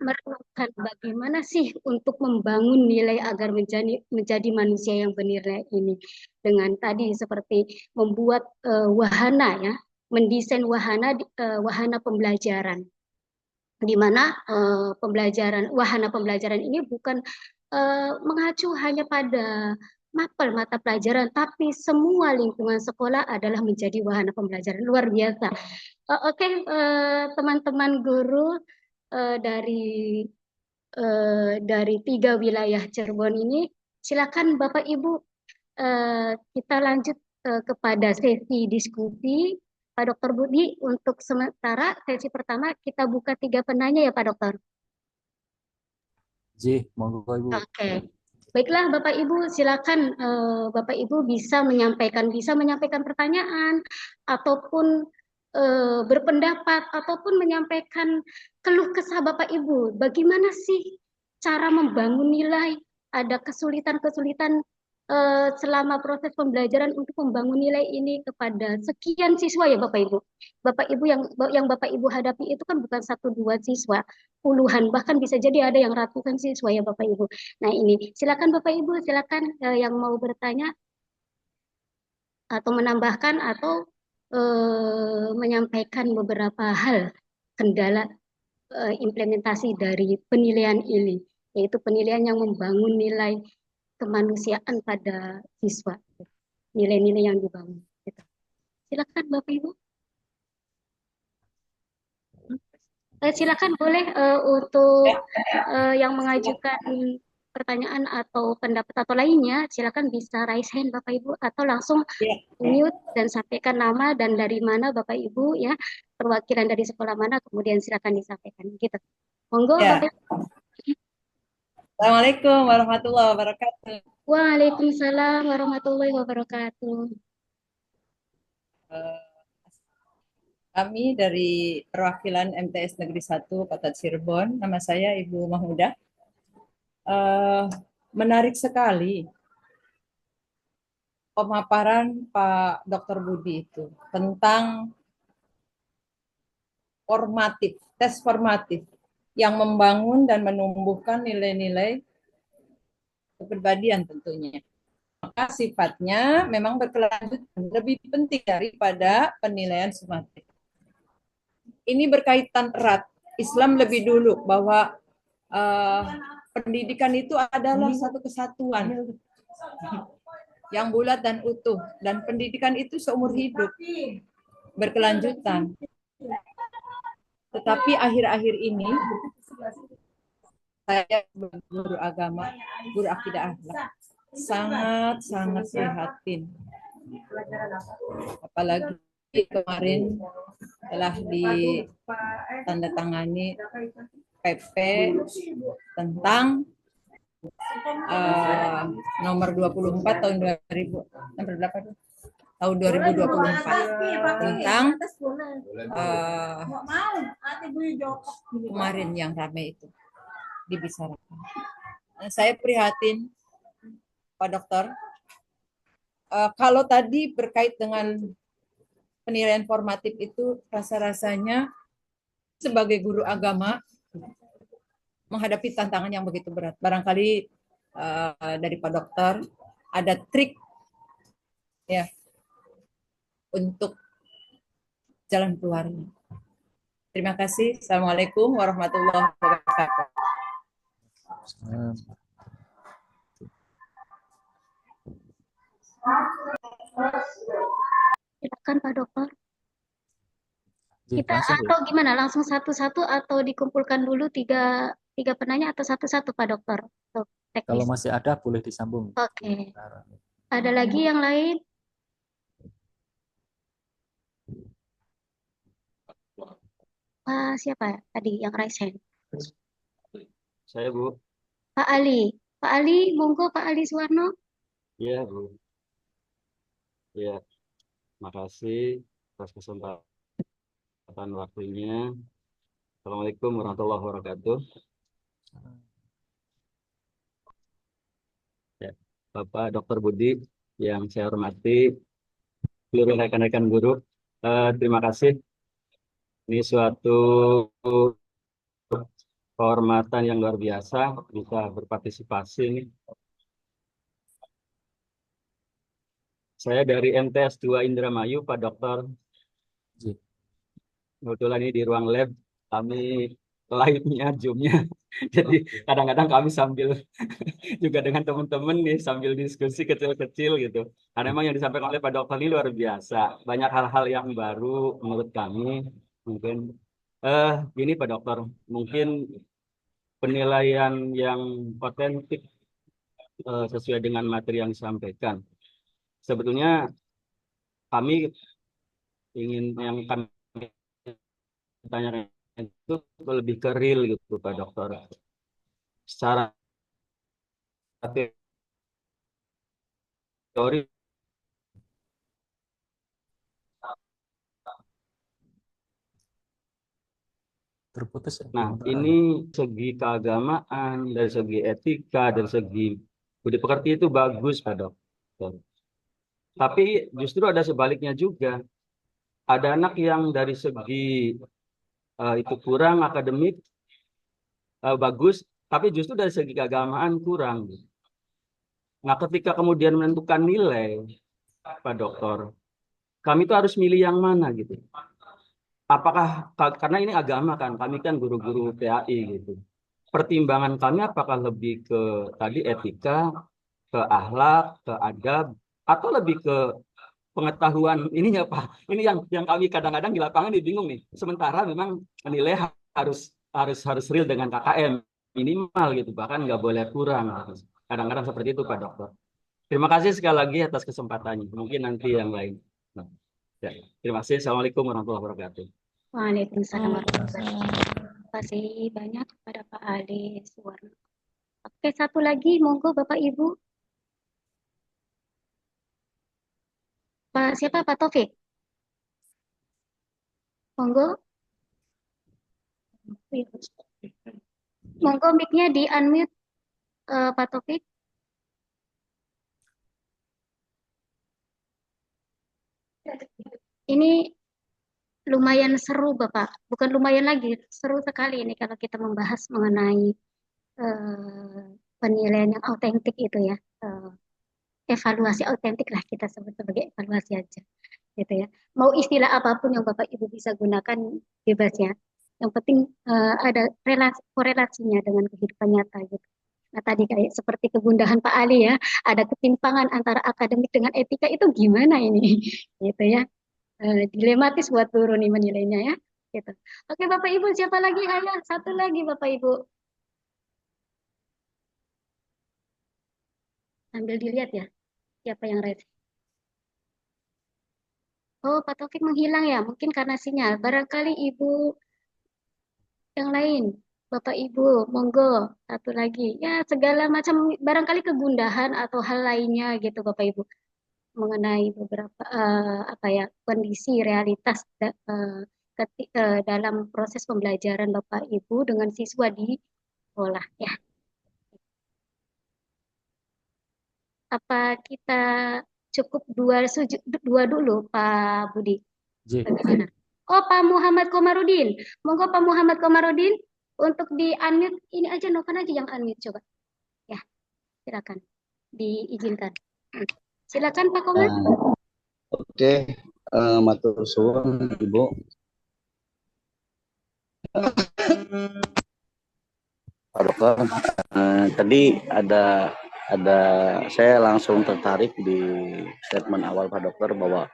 merenungkan bagaimana sih untuk membangun nilai agar menjadi manusia yang bernilai ini, dengan tadi seperti membuat wahana ya, mendesain wahana pembelajaran, di mana wahana pembelajaran ini bukan mengacu hanya pada mapel mata pelajaran, tapi semua lingkungan sekolah adalah menjadi wahana pembelajaran. Luar biasa. Oke, teman-teman guru dari dari 3 wilayah Cirebon ini, silakan Bapak Ibu, kita lanjut kepada sesi diskusi. Pak Dokter Budi, untuk sementara sesi pertama kita buka 3 penanya ya Pak Dokter. Ji, monggo Ibu. Oke, baiklah Bapak Ibu, silakan Bapak Ibu bisa menyampaikan pertanyaan ataupun berpendapat ataupun menyampaikan keluh kesah Bapak Ibu. Bagaimana sih cara membangun nilai? Ada kesulitan-kesulitan selama proses pembelajaran untuk membangun nilai ini kepada sekian siswa ya Bapak Ibu. Bapak Ibu yang Bapak Ibu hadapi itu kan bukan 1 2 siswa, puluhan, bahkan bisa jadi ada yang ratusan siswa ya Bapak Ibu. Nah ini, silakan Bapak Ibu, silakan yang mau bertanya atau menambahkan atau menyampaikan beberapa hal kendala implementasi dari penilaian ini, yaitu penilaian yang membangun nilai kemanusiaan pada siswa, nilai-nilai yang dibangun. Gitu. Silakan Bapak Ibu. Silakan boleh untuk yang mengajukan pertanyaan atau pendapat atau lainnya, silakan bisa raise hand Bapak Ibu atau langsung mute dan sampaikan nama dan dari mana Bapak Ibu ya, perwakilan dari sekolah mana, kemudian silakan disampaikan gitu. Monggo Ya. Bapak Ibu. Assalamualaikum warahmatullahi wabarakatuh. Waalaikumsalam warahmatullahi wabarakatuh. Kami dari perwakilan MTS Negeri 1 Kota Cirebon, nama saya Ibu Mahmudah. Menarik sekali pemaparan Pak Dr. Budi itu tentang formatif, tes formatif yang membangun dan menumbuhkan nilai-nilai kepribadian tentunya. Maka sifatnya memang berkelanjutan, lebih penting daripada penilaian sumatif. Ini berkaitan erat. Islam lebih dulu bahwa pendidikan itu adalah satu kesatuan yang bulat dan utuh, dan pendidikan itu seumur hidup, berkelanjutan. Tetapi akhir-akhir ini saya guru agama, guru akidah akhlak, sangat prihatin. Apalagi kemarin telah ditandatangani PP tentang nomor 24 tahun 2024 tentang kemarin yang ramai itu dibicarakan. Saya prihatin, Pak Dokter. Kalau tadi berkait dengan penilaian formatif itu, rasa-rasanya sebagai guru agama menghadapi tantangan yang begitu berat. Barangkali dari Pak Dokter ada trik ya untuk jalan keluarnya. Terima kasih. Assalamualaikum warahmatullahi wabarakatuh. Silakan Pak Dokter. Kita atau gimana? Langsung satu-satu atau dikumpulkan dulu tiga penanya atau satu-satu Pak Dokter? Kalau masih ada boleh disambung. Oke. Ada lagi yang lain? Siapa tadi yang raise hand? Saya Bu. Pak Ali. Pak Ali, monggo Pak Ali Suwarno. Iya Bu. Ya, makasih atas kesempatan waktunya. Assalamualaikum warahmatullahi wabarakatuh. Ya, Bapak Dr. Budi yang saya hormati, seluruh rekan-rekan guru, terima kasih. Ini suatu kehormatan yang luar biasa bisa berpartisipasi nih. Saya dari MTS 2 Indramayu, Pak Dokter. Ji. Kebetulan ini di ruang lab, kami live-nya, Zoom-nya. Jadi kadang-kadang kami sambil juga dengan teman-teman nih, sambil diskusi kecil-kecil gitu. Karena memang yang disampaikan oleh Pak Dokter ini luar biasa. Banyak hal-hal yang baru menurut kami. Mungkin, gini Pak Dokter, mungkin penilaian yang otentik sesuai dengan materi yang disampaikan. Sebetulnya kami ingin yang kami tanyakan itu lebih ke real gitu Pak Dokter. Secara teori, Terputus ya. nah ini segi keagamaan, dari segi etika, dari segi budi pekerti itu bagus Pak Dokter. Tapi justru ada sebaliknya juga. Ada anak yang dari segi itu kurang akademik, bagus, tapi justru dari segi keagamaan kurang. Nah, ketika kemudian menentukan nilai, Pak Dokter, kami itu harus milih yang mana gitu. Apakah, karena ini agama kan, kami kan guru-guru PAI gitu. Pertimbangan kami apakah lebih ke tadi etika, ke akhlak, ke adab, atau lebih ke pengetahuan ininya Pak. Ini yang kami kadang-kadang di lapangan bingung nih. Sementara memang menilai harus harus real dengan KKM minimal gitu, bahkan nggak boleh kurang. Kadang-kadang seperti itu Pak Dokter. Terima kasih sekali lagi atas kesempatannya. Mungkin nanti yang lain. Nah, ya. Terima kasih. Assalamualaikum warahmatullahi wabarakatuh. Waalaikumsalam warahmatullahi wabarakatuh. Terima kasih banyak kepada Pak Ali Suwarno. Oke, satu lagi, monggo Bapak Ibu. Pak siapa? Pak Taufik. Monggo. Monggo mic-nya di unmute Pak Taufik. Ini lumayan seru Bapak, bukan lumayan lagi, seru sekali ini kalau kita membahas mengenai penilaian yang autentik itu ya. Evaluasi autentik lah kita sebut sebagai evaluasi aja gitu ya. Mau istilah apapun yang Bapak Ibu bisa gunakan bebas ya. Yang penting ada korelasinya dengan kehidupan nyata gitu. Nah tadi kayak seperti kegundahan Pak Ali ya, ada ketimpangan antara akademik dengan etika itu gimana ini gitu ya. Dilematis buat guru nih menilainya ya. Gitu. Oke Bapak Ibu, siapa lagi? Ayo satu lagi Bapak Ibu. Sambil dilihat ya, siapa yang raise. Oh, Pak Taufik menghilang ya, mungkin karena sinyal. Barangkali Ibu yang lain, Bapak Ibu, monggo satu lagi. Ya, segala macam barangkali kegundahan atau hal lainnya gitu Bapak Ibu mengenai beberapa apa ya kondisi realitas dalam proses pembelajaran Bapak Ibu dengan siswa di sekolah ya. Apa kita cukup dua dulu Pak Budi? Ji. Bagaimana? Oh, Pak Muhammad Komarudin. Monggo Pak Muhammad Komarudin untuk di unmute ini aja Novan aja yang unmute coba. Ya, silakan. Diizinkan. Silakan Pak Komar. Oke, matur suwun Ibu. Pak Dokter, tadi ada saya langsung tertarik di statement awal Pak Dokter bahwa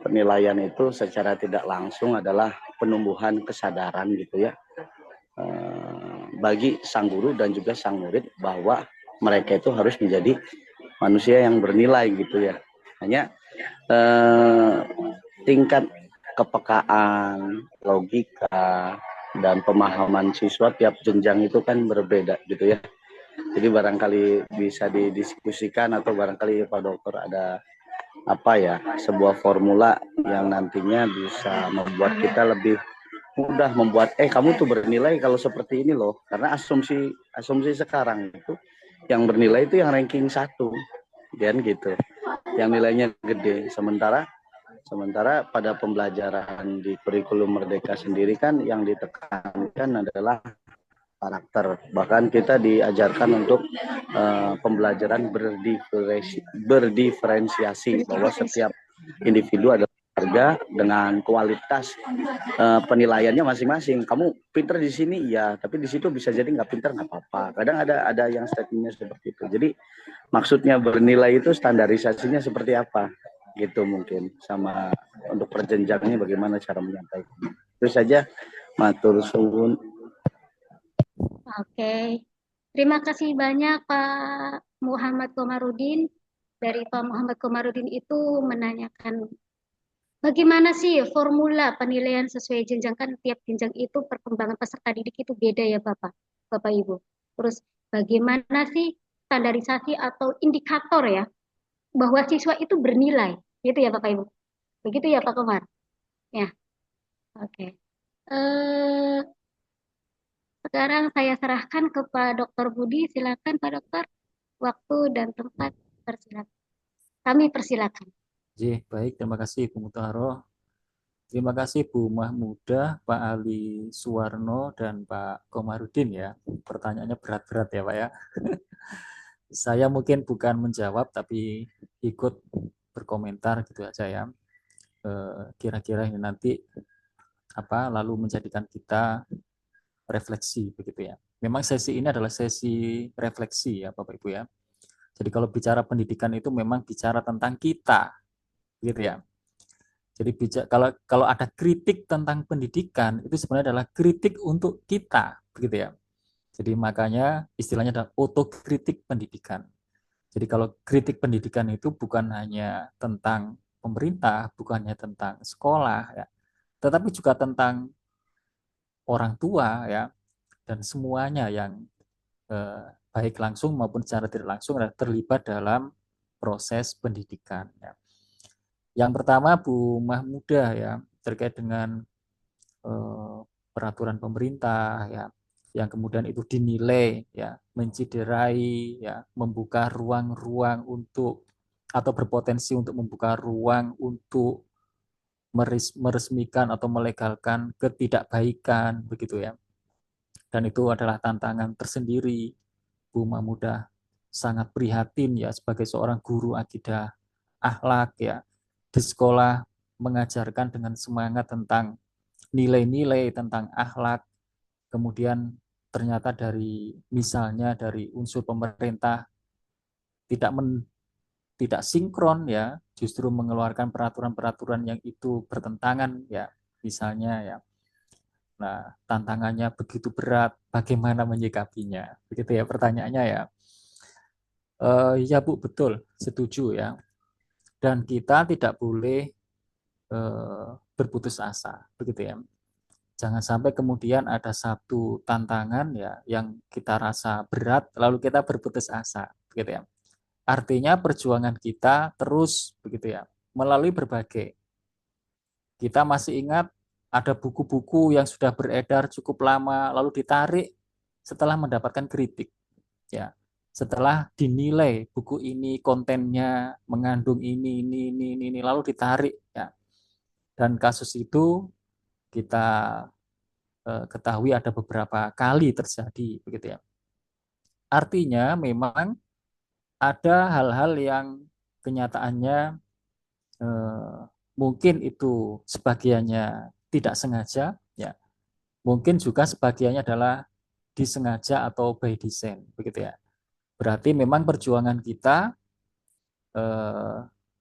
penilaian itu secara tidak langsung adalah penumbuhan kesadaran gitu ya bagi sang guru dan juga sang murid bahwa mereka itu harus menjadi manusia yang bernilai gitu ya. Hanya tingkat kepekaan, logika, dan pemahaman siswa tiap jenjang itu kan berbeda gitu ya. Jadi barangkali bisa didiskusikan atau barangkali Pak Dokter ada apa ya sebuah formula yang nantinya bisa membuat kita lebih mudah membuat kamu tuh bernilai kalau seperti ini loh, karena asumsi sekarang itu yang bernilai itu yang ranking 1 dan gitu, yang nilainya gede, sementara pada pembelajaran di kurikulum Merdeka sendiri kan yang ditekankan adalah karakter. Bahkan kita diajarkan untuk pembelajaran berdiferensiasi bahwa setiap individu adalah harga dengan kualitas penilaiannya masing-masing. Kamu pinter di sini ya, tapi di situ bisa jadi nggak pinter nggak apa-apa. Kadang ada yang statementnya seperti itu. Jadi maksudnya bernilai itu standarisasinya seperti apa gitu mungkin, sama untuk perjenjangnya bagaimana cara menyampaikan. Itu saja, matur suwun. Oke. Terima kasih banyak Pak Muhammad Komarudin. Dari Pak Muhammad Komarudin itu menanyakan bagaimana sih formula penilaian sesuai jenjang, kan tiap jenjang itu perkembangan peserta didik itu beda ya Bapak Ibu. Terus bagaimana sih standarisasi atau indikator ya bahwa siswa itu bernilai, gitu ya Bapak Ibu. Begitu ya Pak Komar. Ya, oke. Sekarang saya serahkan ke Pak Dr. Budi. Silakan Pak Dokter. Waktu dan tempat persilakan. Kami persilakan. Baik, terima kasih Bu Mutaharo. Terima kasih Bu Mahmudah, Pak Ali Suwarno, dan Pak Komarudin ya. Pertanyaannya berat-berat ya Pak ya. Saya mungkin bukan menjawab, tapi ikut berkomentar gitu aja ya. Kira-kira ini nanti lalu menjadikan kita refleksi begitu ya. Memang sesi ini adalah sesi refleksi ya Bapak Ibu ya. Jadi kalau bicara pendidikan itu memang bicara tentang kita, gitu ya. Jadi kalau ada kritik tentang pendidikan itu sebenarnya adalah kritik untuk kita, begitu ya. Jadi makanya istilahnya adalah otokritik pendidikan. Jadi kalau kritik pendidikan itu bukan hanya tentang pemerintah, bukan hanya tentang sekolah ya, tetapi juga tentang orang tua ya, dan semuanya yang baik langsung maupun secara tidak langsung terlibat dalam proses pendidikan ya. Yang pertama Bu Mahmudah ya, terkait dengan peraturan pemerintah ya, yang kemudian itu dinilai ya menciderai ya, membuka ruang-ruang untuk atau berpotensi untuk membuka ruang untuk meresmikan atau melegalkan ketidakbaikan begitu ya. Dan itu adalah tantangan tersendiri. Bu Mahmudah sangat prihatin ya sebagai seorang guru akidah akhlak ya, di sekolah mengajarkan dengan semangat tentang nilai-nilai tentang akhlak, kemudian ternyata misalnya dari unsur pemerintah tidak sinkron ya, justru mengeluarkan peraturan-peraturan yang itu bertentangan ya, misalnya ya. Nah, tantangannya begitu berat, bagaimana menyikapinya? Begitu ya pertanyaannya ya. Ya Bu, betul, setuju ya. Dan kita tidak boleh berputus asa, begitu ya. Jangan sampai kemudian ada satu tantangan ya yang kita rasa berat, lalu kita berputus asa, begitu ya. Artinya perjuangan kita terus, begitu ya, melalui berbagai. Kita masih ingat ada buku-buku yang sudah beredar cukup lama, lalu ditarik setelah mendapatkan kritik. Ya, setelah dinilai buku ini kontennya mengandung ini, lalu ditarik. Ya. Dan kasus itu kita ketahui ada beberapa kali terjadi, begitu ya. Artinya memang ada hal-hal yang kenyataannya mungkin itu sebagiannya tidak sengaja, ya. Mungkin juga sebagiannya adalah disengaja atau by design, begitu ya. Berarti memang perjuangan kita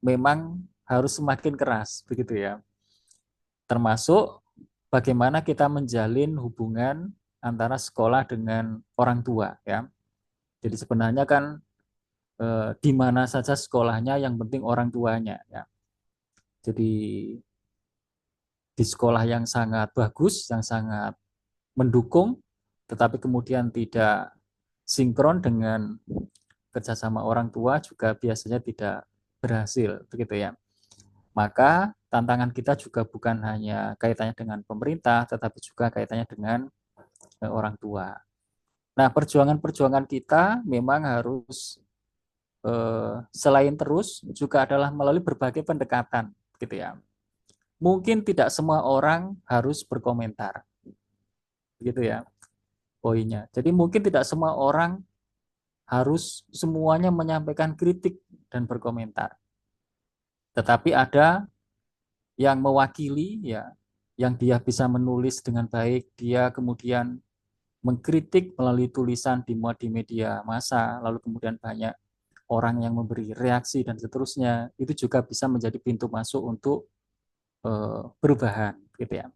memang harus semakin keras, begitu ya. Termasuk bagaimana kita menjalin hubungan antara sekolah dengan orang tua, ya. Jadi sebenarnya kan di mana saja sekolahnya, yang penting orang tuanya, ya. Jadi di sekolah yang sangat bagus, yang sangat mendukung, tetapi kemudian tidak sinkron dengan kerjasama orang tua juga biasanya tidak berhasil, begitu ya. Maka tantangan kita juga bukan hanya kaitannya dengan pemerintah, tetapi juga kaitannya dengan orang tua. Nah, perjuangan-perjuangan kita memang harus selain terus juga adalah melalui berbagai pendekatan, gitu ya. Mungkin tidak semua orang harus berkomentar, gitu ya. poinnya. Jadi mungkin tidak semua orang harus semuanya menyampaikan kritik dan berkomentar. Tetapi ada yang mewakili, ya, yang dia bisa menulis dengan baik, dia kemudian mengkritik melalui tulisan dimuat di media massa, lalu kemudian banyak orang yang memberi reaksi dan seterusnya, itu juga bisa menjadi pintu masuk untuk perubahan, gitu ya.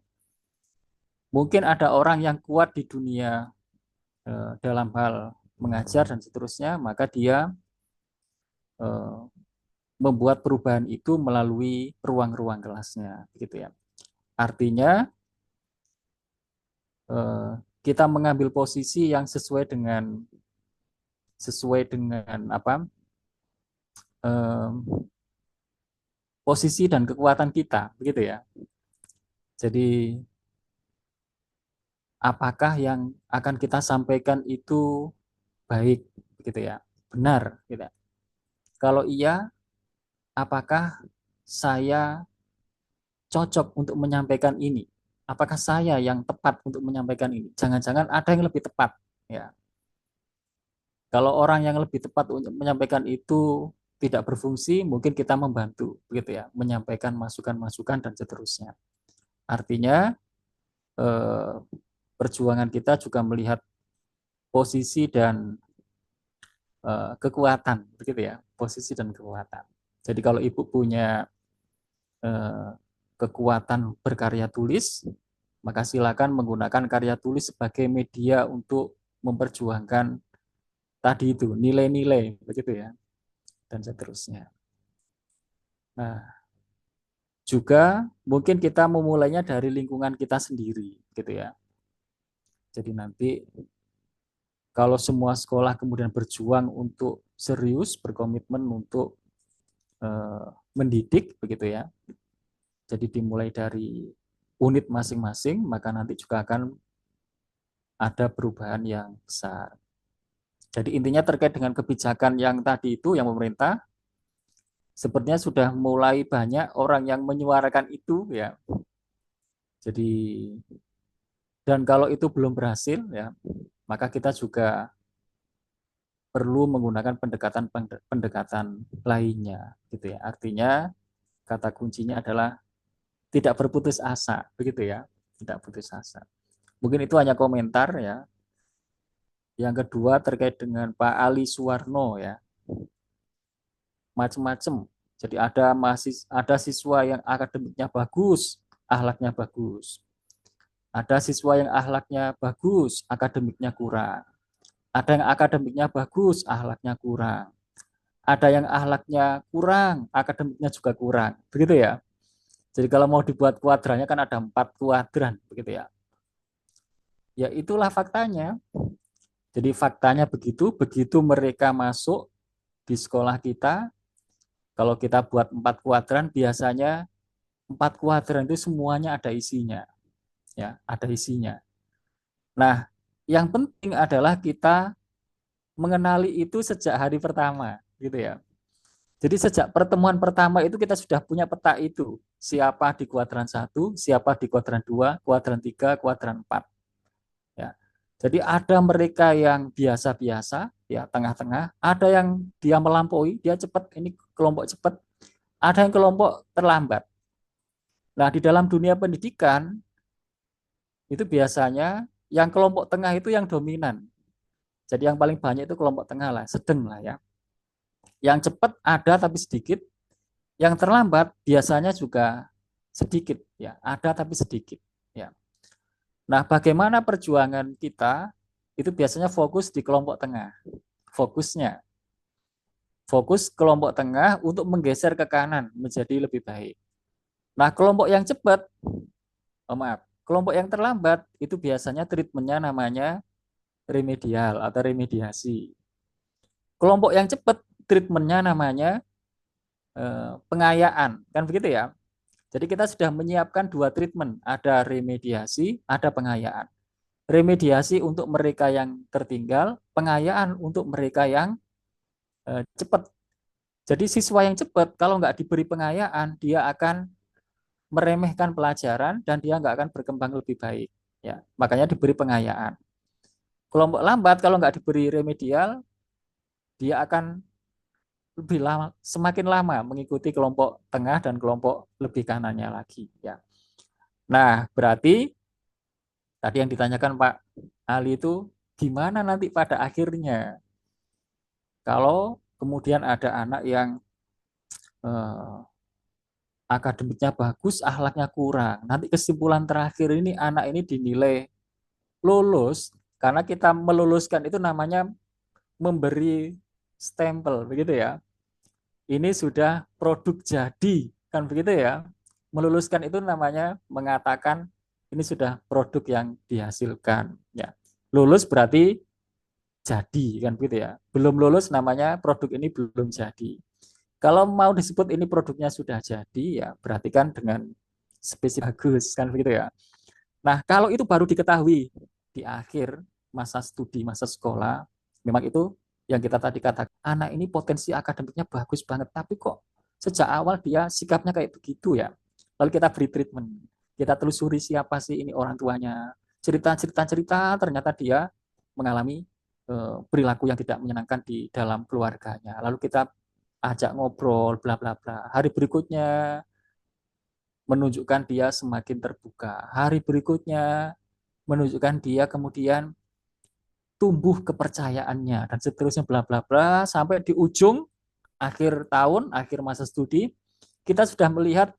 Mungkin ada orang yang kuat di dunia dalam hal mengajar dan seterusnya, maka dia membuat perubahan itu melalui ruang-ruang kelasnya, gitu ya. Artinya kita mengambil posisi yang sesuai dengan apa, posisi dan kekuatan kita, begitu ya. Jadi apakah yang akan kita sampaikan itu baik, gitu ya, benar, gitu. Kalau iya, apakah saya cocok untuk menyampaikan ini? Apakah saya yang tepat untuk menyampaikan ini? Jangan-jangan ada yang lebih tepat, ya. Kalau orang yang lebih tepat untuk menyampaikan itu tidak berfungsi, mungkin kita membantu, begitu ya, menyampaikan masukan-masukan dan seterusnya. Artinya perjuangan kita juga melihat posisi dan kekuatan, begitu ya, posisi dan kekuatan. Jadi kalau ibu punya kekuatan berkarya tulis, maka silakan menggunakan karya tulis sebagai media untuk memperjuangkan tadi itu nilai-nilai, begitu ya, dan seterusnya. Nah, juga mungkin kita memulainya dari lingkungan kita sendiri, gitu ya. Jadi nanti kalau semua sekolah kemudian berjuang untuk serius, berkomitmen untuk mendidik, begitu ya. Jadi dimulai dari unit masing-masing, maka nanti juga akan ada perubahan yang besar. Jadi intinya terkait dengan kebijakan yang tadi itu, yang pemerintah, sepertinya sudah mulai banyak orang yang menyuarakan itu, ya. Jadi, dan kalau itu belum berhasil, ya, maka kita juga perlu menggunakan pendekatan lainnya, gitu ya. Artinya kata kuncinya adalah tidak berputus asa, begitu ya, tidak putus asa. Mungkin itu hanya komentar, ya. Yang kedua terkait dengan Pak Ali Suwarno, ya, macam-macam. Jadi ada siswa yang akademiknya bagus, akhlaknya bagus. Ada siswa yang akhlaknya bagus, akademiknya kurang. Ada yang akademiknya bagus, akhlaknya kurang. Ada yang akhlaknya kurang, akademiknya juga kurang. Begitu ya. Jadi kalau mau dibuat kuadrannya kan ada 4 kuadran, begitu ya. Ya itulah faktanya. Jadi faktanya begitu mereka masuk di sekolah kita, kalau kita buat 4 kuadran, biasanya 4 kuadran itu semuanya ada isinya. Ya, ada isinya. Nah, yang penting adalah kita mengenali itu sejak hari pertama, gitu ya. Jadi sejak pertemuan pertama itu kita sudah punya peta itu. Siapa di kuadran 1, siapa di kuadran 2, kuadran 3, kuadran 4. Ya. Jadi ada mereka yang biasa-biasa, ya, tengah-tengah, ada yang dia melampaui, dia cepat, ini kelompok cepat, ada yang kelompok terlambat. Nah, di dalam dunia pendidikan itu biasanya yang kelompok tengah itu yang dominan. Jadi yang paling banyak itu kelompok tengah lah, sedang lah ya. Yang cepat ada tapi sedikit, yang terlambat biasanya juga sedikit, ya, ada tapi sedikit, ya. Nah, bagaimana perjuangan kita itu biasanya fokus di kelompok tengah. Fokus kelompok tengah untuk menggeser ke kanan menjadi lebih baik. Nah, kelompok yang cepat, kelompok yang terlambat itu biasanya treatmentnya namanya remedial atau remediasi. Kelompok yang cepat treatmentnya namanya pengayaan, kan begitu ya. Jadi kita sudah menyiapkan 2 treatment, ada remediasi, ada pengayaan. Remediasi untuk mereka yang tertinggal, pengayaan untuk mereka yang cepat. Jadi siswa yang cepat kalau nggak diberi pengayaan, dia akan meremehkan pelajaran dan dia nggak akan berkembang lebih baik. Ya, makanya diberi pengayaan. Kelompok lambat kalau nggak diberi remedial, dia akan lebih lama, semakin lama mengikuti kelompok tengah dan kelompok lebih kanannya lagi. Ya. Nah, berarti tadi yang ditanyakan Pak Ali itu gimana nanti pada akhirnya kalau kemudian ada anak yang eh, akademiknya bagus, akhlaknya kurang. Nanti kesimpulan terakhir ini anak ini dinilai lulus karena kita meluluskan itu namanya memberi stempel begitu ya. Ini sudah produk jadi kan begitu ya. Meluluskan itu namanya mengatakan ini sudah produk yang dihasilkan ya. Lulus berarti jadi kan begitu ya. Belum lulus namanya produk ini belum jadi. Kalau mau disebut ini produknya sudah jadi ya berarti kan dengan spesifik bagus kan begitu ya. Nah, kalau itu baru diketahui di akhir masa studi, masa sekolah, memang itu yang kita tadi katakan, anak ini potensi akademiknya bagus banget, tapi kok sejak awal dia sikapnya kayak begitu ya. Lalu kita beri treatment, kita telusuri siapa sih ini orang tuanya, cerita-cerita ternyata dia mengalami perilaku yang tidak menyenangkan di dalam keluarganya. Lalu kita ajak ngobrol, bla bla bla. Hari berikutnya menunjukkan dia semakin terbuka. Hari berikutnya menunjukkan dia kemudian tumbuh kepercayaannya dan seterusnya bla bla bla sampai di ujung akhir tahun, akhir masa studi kita sudah melihat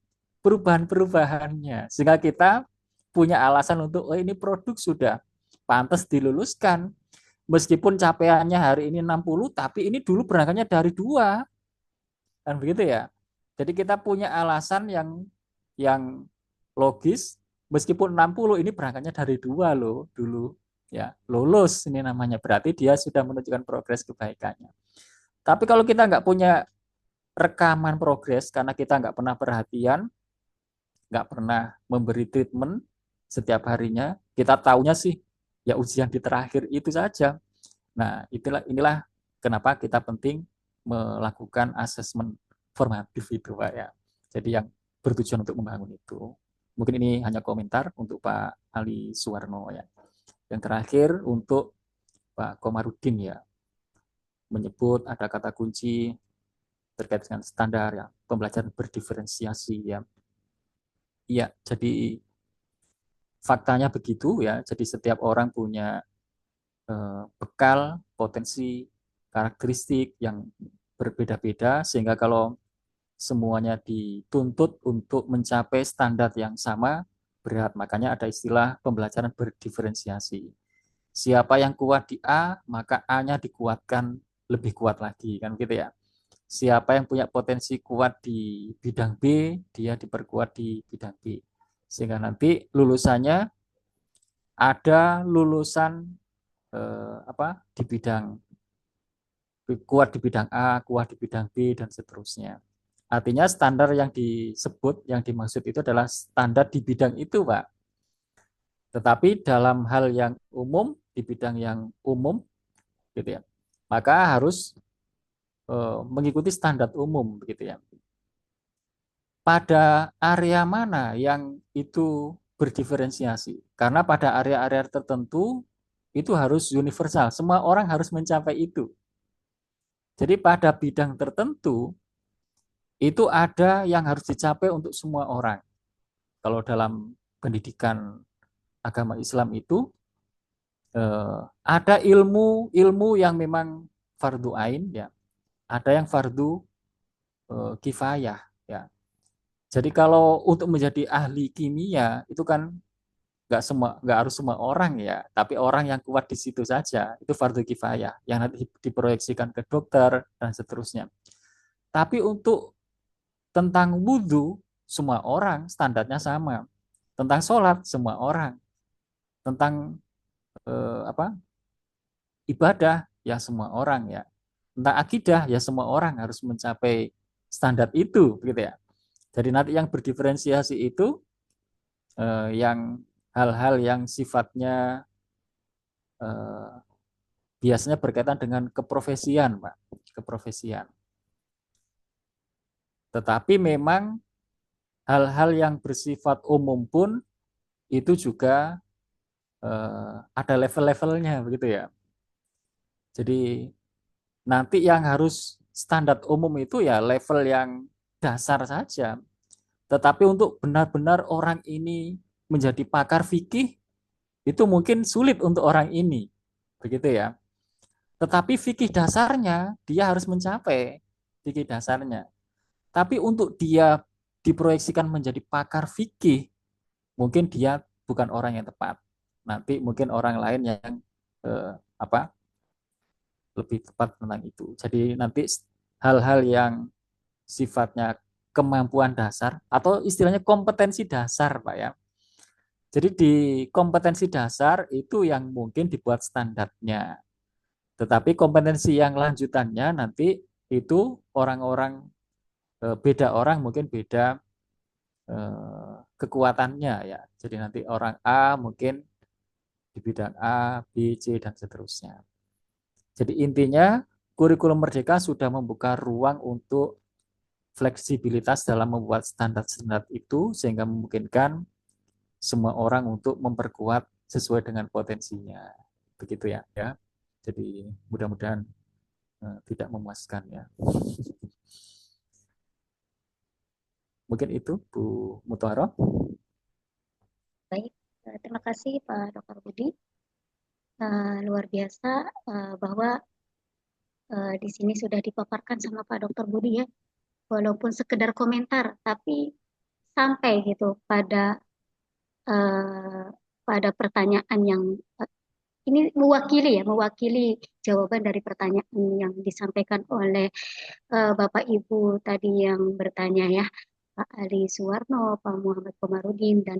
perubahan-perubahannya sehingga kita punya alasan untuk oh ini produk sudah pantas diluluskan meskipun capaiannya hari ini 60 tapi ini dulu berangkatnya dari 2 kan begitu ya. Jadi kita punya alasan yang logis meskipun 60 ini berangkatnya dari 2 loh dulu ya lulus ini namanya berarti dia sudah menunjukkan progres kebaikannya. Tapi kalau kita nggak punya rekaman progres karena kita nggak pernah perhatian, nggak pernah memberi treatment setiap harinya, kita taunya sih ya ujian di terakhir itu saja. Nah inilah kenapa kita penting melakukan asesmen formatif itu Pak ya. Jadi yang bertujuan untuk membangun itu. Mungkin ini hanya komentar untuk Pak Ali Suwarno ya. Yang terakhir untuk Pak Komarudin ya, menyebut ada kata kunci terkait dengan standar ya, pembelajaran berdiferensiasi ya. Iya, jadi faktanya begitu ya. Jadi setiap orang punya bekal, potensi, karakteristik yang berbeda-beda sehingga kalau semuanya dituntut untuk mencapai standar yang sama berat. Makanya ada istilah pembelajaran berdiferensiasi. Siapa yang kuat di A, maka A-nya dikuatkan lebih kuat lagi kan gitu ya. Siapa yang punya potensi kuat di bidang B, dia diperkuat di bidang B. Sehingga nanti lulusannya ada lulusan di bidang kuat di bidang A, kuat di bidang B dan seterusnya. Artinya standar yang disebut, yang dimaksud itu adalah standar di bidang itu, Pak. Tetapi dalam hal yang umum, di bidang yang umum, gitu ya, maka harus mengikuti standar umum, begitu ya. Pada area mana yang itu berdiferensiasi? Karena pada area-area tertentu itu harus universal, semua orang harus mencapai itu. Jadi pada bidang tertentu itu ada yang harus dicapai untuk semua orang. Kalau dalam pendidikan agama Islam itu ada ilmu yang memang fardu ain ya, ada yang fardu kifayah ya. Jadi kalau untuk menjadi ahli kimia itu kan nggak harus semua orang ya, tapi orang yang kuat di situ saja itu fardu kifayah yang nanti diproyeksikan ke dokter dan seterusnya. Tapi untuk tentang wudhu semua orang standarnya sama. Tentang sholat semua orang. Tentang ibadah ya semua orang ya. Tentang akidah ya semua orang harus mencapai standar itu begitu ya. Jadi nanti yang berdiferensiasi itu yang hal-hal yang sifatnya biasanya berkaitan dengan keprofesian, Pak, keprofesian. Tetapi memang hal-hal yang bersifat umum pun itu juga ada level-levelnya begitu ya. Jadi nanti yang harus standar umum itu ya level yang dasar saja. Tetapi untuk benar-benar orang ini menjadi pakar fikih itu mungkin sulit untuk orang ini. Begitu ya. Tetapi fikih dasarnya dia harus mencapai fikih dasarnya. Tapi untuk dia diproyeksikan menjadi pakar fikih, mungkin dia bukan orang yang tepat. Nanti mungkin orang lain yang apa lebih tepat tentang itu. Jadi nanti hal-hal yang sifatnya kemampuan dasar atau istilahnya kompetensi dasar, Pak ya. Jadi di kompetensi dasar itu yang mungkin dibuat standarnya. Tetapi kompetensi yang lanjutannya nanti itu orang-orang beda orang mungkin beda kekuatannya ya. Jadi nanti orang A mungkin di bidang A, B, C dan seterusnya. Jadi intinya kurikulum Merdeka sudah membuka ruang untuk fleksibilitas dalam membuat standar-standar itu sehingga memungkinkan semua orang untuk memperkuat sesuai dengan potensinya. Begitu ya. Jadi mudah-mudahan tidak memuaskan ya. Mungkin itu Bu Mutaharo. Baik, terima kasih Pak Dr. Budi. Luar biasa bahwa di sini sudah dipaparkan sama Pak Dr. Budi ya, walaupun sekedar komentar, tapi sampai gitu pada pertanyaan yang ini mewakili jawaban dari pertanyaan yang disampaikan oleh Bapak Ibu tadi yang bertanya ya, Pak Ali Suwarno, Pak Muhammad Komarudin, dan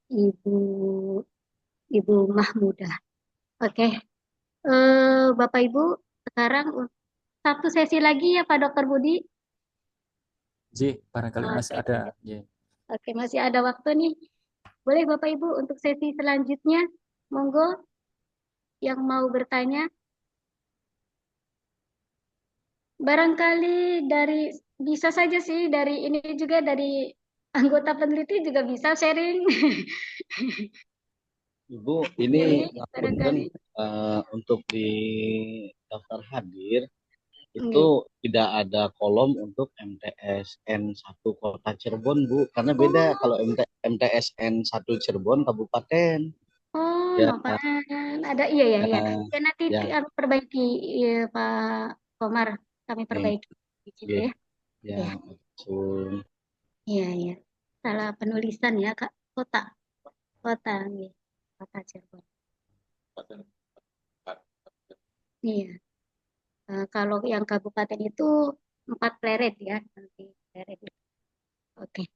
Ibu Mahmudah. Oke, Bapak Ibu, sekarang satu sesi lagi ya Pak Dr. Budi. Barangkali masih ada. Oke, masih ada waktu nih. Boleh Bapak Ibu untuk sesi selanjutnya, monggo yang mau bertanya. Barangkali bisa saja sih dari ini juga dari anggota peneliti juga bisa sharing. Ibu, ini barangkali. untuk di daftar hadir itu tidak ada kolom untuk MTSN 1 Kota Cirebon, Bu. Karena beda kalau MTSN 1 Cirebon Kabupaten. Oh, Ya, Nopan. Ada iya ya. Ya nanti ya. kami perbaiki Pak Komar, kami perbaiki di situ ya. Ya, langsung. Iya. Salah penulisan ya, Kak. Kota nih. Kota Cirebon. Iya. Kalau yang kabupaten itu 4 pleret ya, nanti pleret. Oke.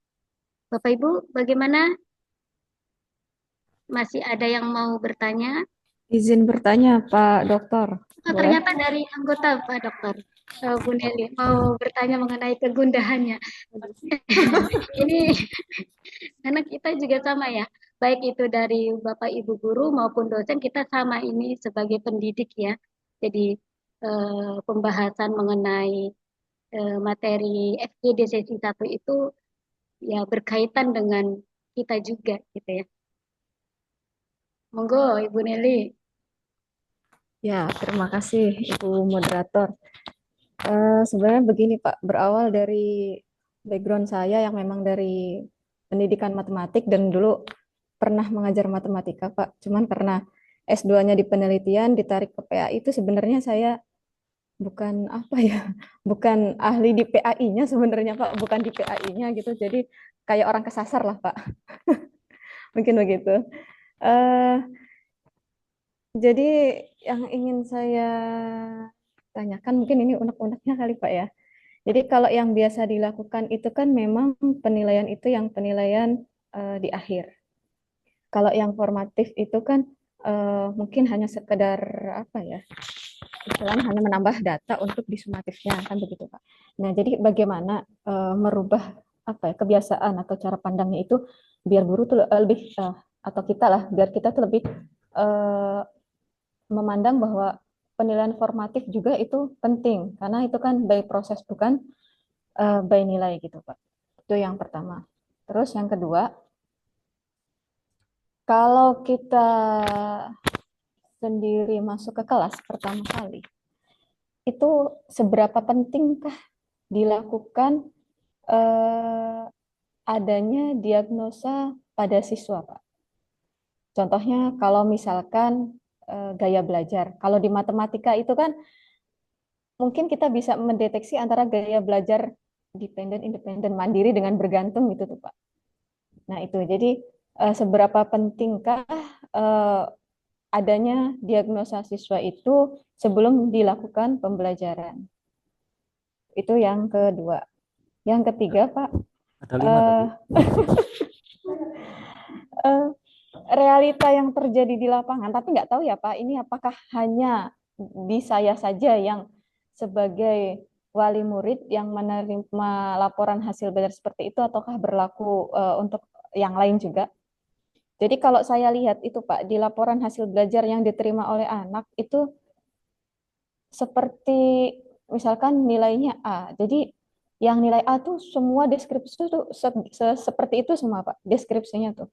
Bapak Ibu, bagaimana? Masih ada yang mau bertanya? Izin bertanya, Pak Dokter. Oh, ternyata dari anggota Pak Dokter Bu Nelly mau bertanya mengenai kegundahannya. Ini karena kita juga sama ya, baik itu dari Bapak Ibu guru maupun dosen, kita sama ini sebagai pendidik ya. Jadi pembahasan mengenai materi FGD sesi 1 itu ya berkaitan dengan kita juga gitu ya. Monggo Ibu Nelly. Ya, terima kasih Ibu Moderator. Sebenarnya begini Pak, berawal dari background saya yang memang dari pendidikan matematik dan dulu pernah mengajar matematika Pak. Cuman karena S2-nya di penelitian ditarik ke PAI itu sebenarnya saya bukan bukan ahli di PAI-nya sebenarnya Pak, bukan di PAI-nya gitu. Jadi kayak orang kesasar lah Pak. Mungkin begitu. Jadi yang ingin saya tanyakan mungkin ini unek-uneknya kali Pak ya. Jadi kalau yang biasa dilakukan itu kan memang penilaian itu yang penilaian di akhir. Kalau yang formatif itu kan mungkin hanya sekedar istilahnya hanya menambah data untuk di sumatifnya kan begitu Pak. Nah jadi bagaimana merubah kebiasaan atau cara pandangnya itu biar guru tuh lebih atau kita lah biar kita tuh lebih memandang bahwa penilaian formatif juga itu penting karena itu kan by proses bukan by nilai gitu Pak. Itu yang pertama. Terus yang kedua, Kalau kita sendiri masuk ke kelas pertama kali, itu seberapa pentingkah dilakukan adanya diagnosa pada siswa, Pak? Contohnya kalau misalkan gaya belajar. Kalau di matematika itu kan mungkin kita bisa mendeteksi antara gaya belajar dependen, independen, mandiri dengan bergantung gitu tuh, Pak. Nah, itu. Jadi seberapa pentingkah eh, adanya diagnosa siswa itu sebelum dilakukan pembelajaran? Itu yang kedua. Yang ketiga, Pak, Ada 5 tadi. eh, eh, realita yang terjadi di lapangan, tapi nggak tahu ya Pak, ini apakah hanya di saya saja yang sebagai wali murid yang menerima laporan hasil belajar seperti itu, ataukah berlaku untuk yang lain juga? Jadi kalau saya lihat itu Pak, di laporan hasil belajar yang diterima oleh anak itu seperti misalkan nilainya A. Jadi yang nilai A tuh semua deskripsi itu seperti itu semua Pak, deskripsinya tuh.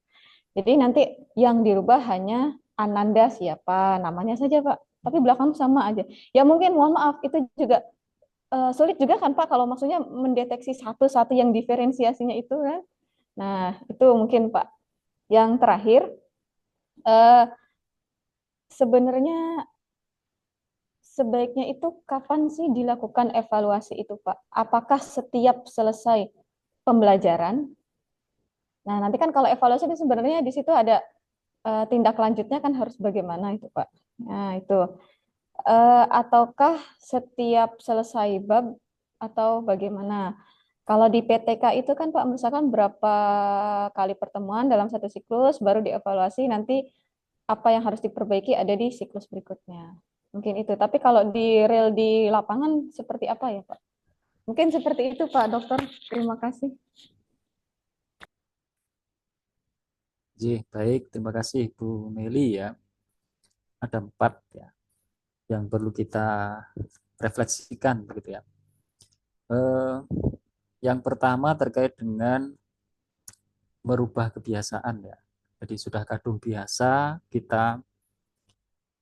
Jadi nanti yang dirubah hanya Ananda siapa, namanya saja Pak. Tapi belakang sama aja. Ya mungkin mohon maaf itu juga sulit juga kan Pak kalau maksudnya mendeteksi satu-satu yang diferensiasinya itu kan. Nah, itu mungkin Pak. Yang terakhir, eh, sebenarnya sebaiknya itu kapan sih dilakukan evaluasi itu Pak? Apakah setiap selesai pembelajaran? Nah, nanti kan kalau evaluasi itu sebenarnya di situ ada tindak lanjutnya kan harus bagaimana itu Pak. Nah, itu. Ataukah setiap selesai bab atau bagaimana? Kalau di PTK itu kan Pak, misalkan berapa kali pertemuan dalam satu siklus, baru dievaluasi, nanti apa yang harus diperbaiki ada di siklus berikutnya. Mungkin itu. Tapi kalau di real di lapangan seperti apa ya Pak? Mungkin seperti itu Pak Dokter. Terima kasih. Baik, terima kasih Bu Meli ya. Ada 4 ya yang perlu kita refleksikan begitu ya. Yang pertama terkait dengan merubah kebiasaan ya. Jadi sudah kadung biasa kita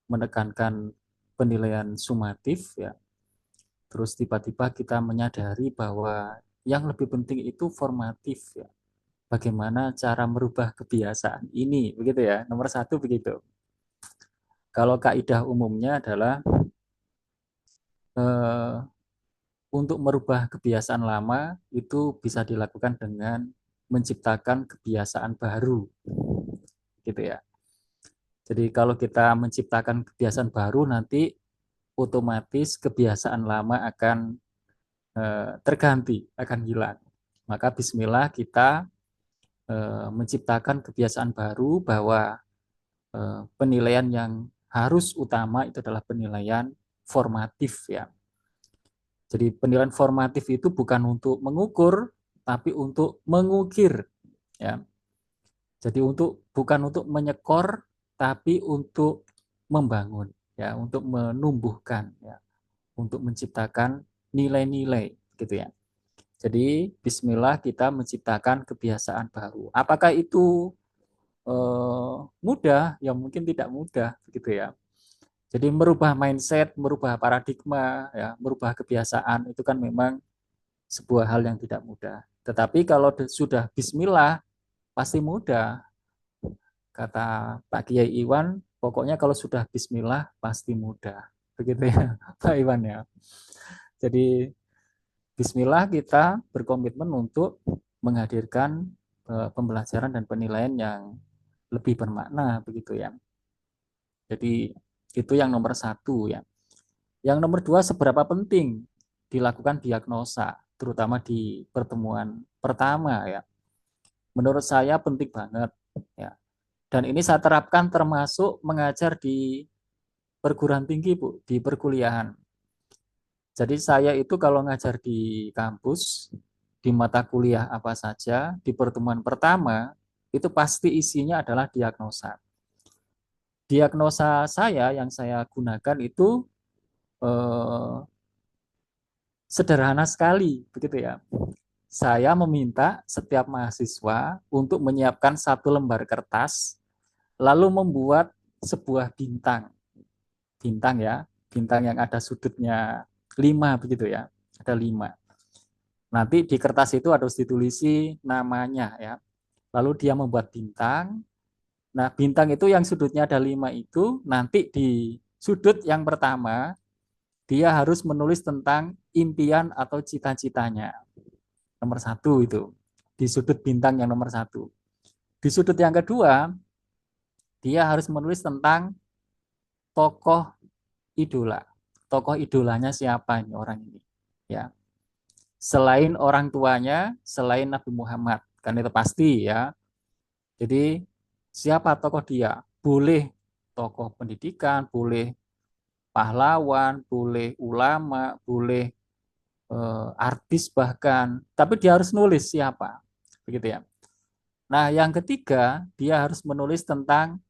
menekankan penilaian sumatif ya. Terus tiba-tiba kita menyadari bahwa yang lebih penting itu formatif ya. Bagaimana cara merubah kebiasaan ini begitu ya. Nomor 1 begitu. Kalau kaidah umumnya adalah untuk merubah kebiasaan lama itu bisa dilakukan dengan menciptakan kebiasaan baru gitu ya. Jadi kalau kita menciptakan kebiasaan baru nanti otomatis kebiasaan lama akan terganti, akan hilang. Maka bismillah kita menciptakan kebiasaan baru bahwa penilaian yang harus utama itu adalah penilaian formatif ya. Jadi penilaian formatif itu bukan untuk mengukur tapi untuk mengukir ya. Jadi bukan untuk menyekor tapi untuk membangun ya, untuk menumbuhkan ya, untuk menciptakan nilai-nilai gitu ya. Jadi bismillah kita menciptakan kebiasaan baru. Apakah itu mudah? Ya mungkin tidak mudah begitu ya. Jadi merubah mindset, merubah paradigma ya, merubah kebiasaan itu kan memang sebuah hal yang tidak mudah. Tetapi kalau sudah bismillah pasti mudah. Kata Pak Kiai Iwan, pokoknya kalau sudah bismillah pasti mudah. Begitu ya Pak Iwan ya. Jadi bismillah kita berkomitmen untuk menghadirkan pembelajaran dan penilaian yang lebih bermakna begitu ya. Jadi itu yang nomor 1 ya. Yang nomor 2, seberapa penting dilakukan diagnosa, terutama di pertemuan pertama ya. Menurut saya penting banget ya. Dan ini saya terapkan termasuk mengajar di perguruan tinggi Bu, di perkuliahan. Jadi saya itu kalau ngajar di kampus, di mata kuliah apa saja, di pertemuan pertama, itu pasti isinya adalah diagnosa. Diagnosa saya yang saya gunakan itu sederhana sekali, begitu ya. Saya meminta setiap mahasiswa untuk menyiapkan 1 lembar kertas lalu membuat sebuah bintang. Bintang ya, bintang yang ada sudutnya 5 begitu ya, ada 5. Nanti di kertas itu harus ditulisi namanya ya. Lalu dia membuat bintang. Nah, bintang itu yang sudutnya ada 5 itu, nanti di sudut yang pertama, dia harus menulis tentang impian atau cita-citanya. Nomor 1 itu. Di sudut bintang yang nomor 1. Di sudut yang kedua, dia harus menulis tentang tokoh idola. Tokoh idolanya siapa ini orang ini. Ya. Selain orang tuanya, selain Nabi Muhammad. Kan itu pasti ya. Jadi siapa tokoh dia? Boleh tokoh pendidikan, boleh pahlawan, boleh ulama, boleh artis bahkan. Tapi dia harus nulis siapa. Begitu ya. Nah, yang ketiga, dia harus menulis tentang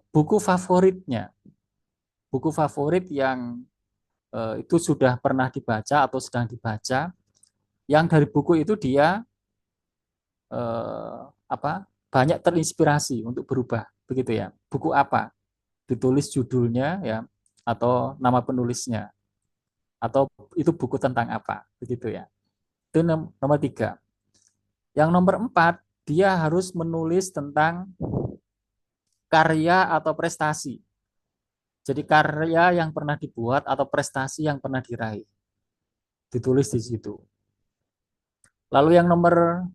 buku favoritnya. Buku favorit yang itu sudah pernah dibaca atau sedang dibaca. Yang dari buku itu dia banyak terinspirasi untuk berubah, begitu ya. Buku apa? Ditulis judulnya ya, atau nama penulisnya, atau itu buku tentang apa, begitu ya. Itu nomor 3. Yang nomor 4, dia harus menulis tentang karya atau prestasi. Jadi karya yang pernah dibuat atau prestasi yang pernah diraih. Ditulis di situ. Lalu yang nomor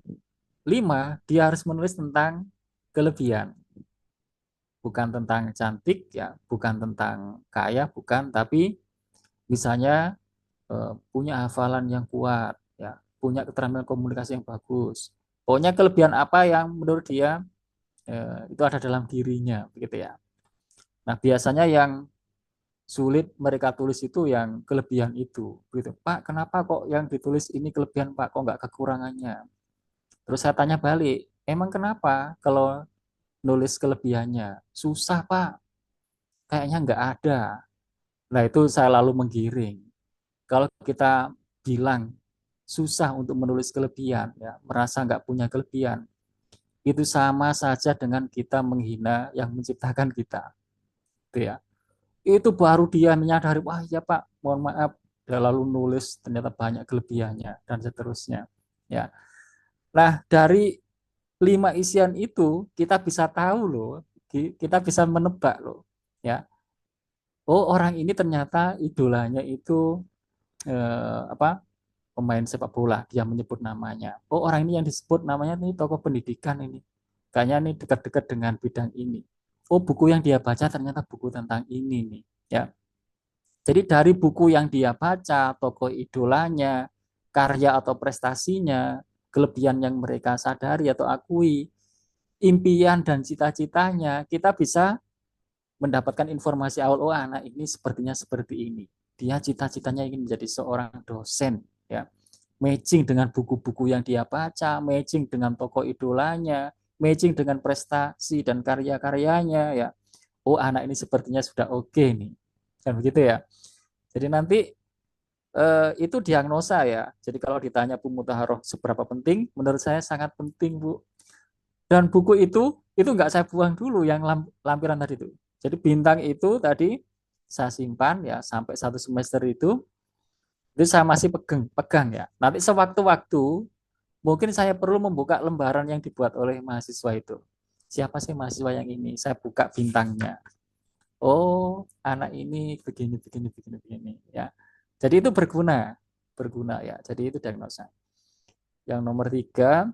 5, dia harus menulis tentang kelebihan. Bukan tentang cantik ya, bukan tentang kaya, bukan, tapi misalnya punya hafalan yang kuat ya, punya keterampilan komunikasi yang bagus. Pokoknya kelebihan apa yang menurut dia itu ada dalam dirinya, begitu ya. Nah, biasanya yang sulit mereka tulis itu yang kelebihan itu, begitu. Pak, kenapa kok yang ditulis ini kelebihan Pak, kok nggak kekurangannya? Terus saya tanya balik, emang kenapa kalau nulis kelebihannya? Susah Pak, kayaknya nggak ada. Nah, itu saya lalu menggiring. Kalau kita bilang susah untuk menulis kelebihan, ya, merasa nggak punya kelebihan, itu sama saja dengan kita menghina yang menciptakan kita. Gitu ya. Itu baru dia menyadari, wah ya Pak, mohon maaf, dia lalu nulis ternyata banyak kelebihannya dan seterusnya. Ya. Nah, dari 5 isian itu kita bisa tahu loh, kita bisa menebak loh, ya. Oh, orang ini ternyata idolanya itu pemain sepak bola, dia menyebut namanya. Oh, orang ini yang disebut namanya ini tokoh pendidikan ini. Kayaknya ini dekat-dekat dengan bidang ini. Oh, buku yang dia baca ternyata buku tentang ini nih, ya. Jadi dari buku yang dia baca, tokoh idolanya, karya atau prestasinya, kelebihan yang mereka sadari atau akui, impian dan cita-citanya, kita bisa mendapatkan informasi awal, oh anak ini sepertinya seperti ini. Dia cita-citanya ingin menjadi seorang dosen, ya. Matching dengan buku-buku yang dia baca, matching dengan tokoh idolanya, matching dengan prestasi dan karya-karyanya, ya. Oh, anak ini sepertinya sudah oke nih. Kan begitu ya. Jadi nanti itu diagnosa ya. Jadi kalau ditanya Bu Mutaharoh seberapa penting, menurut saya sangat penting, Bu. Dan buku itu nggak saya buang dulu yang lampiran tadi itu. Jadi bintang itu tadi saya simpan ya sampai 1 semester itu saya masih pegang ya. Nanti sewaktu-waktu mungkin saya perlu membuka lembaran yang dibuat oleh mahasiswa itu. Siapa sih mahasiswa yang ini? Saya buka bintangnya. Oh, anak ini begini ya. Jadi itu berguna ya. Jadi itu diagnosa. Yang nomor 3,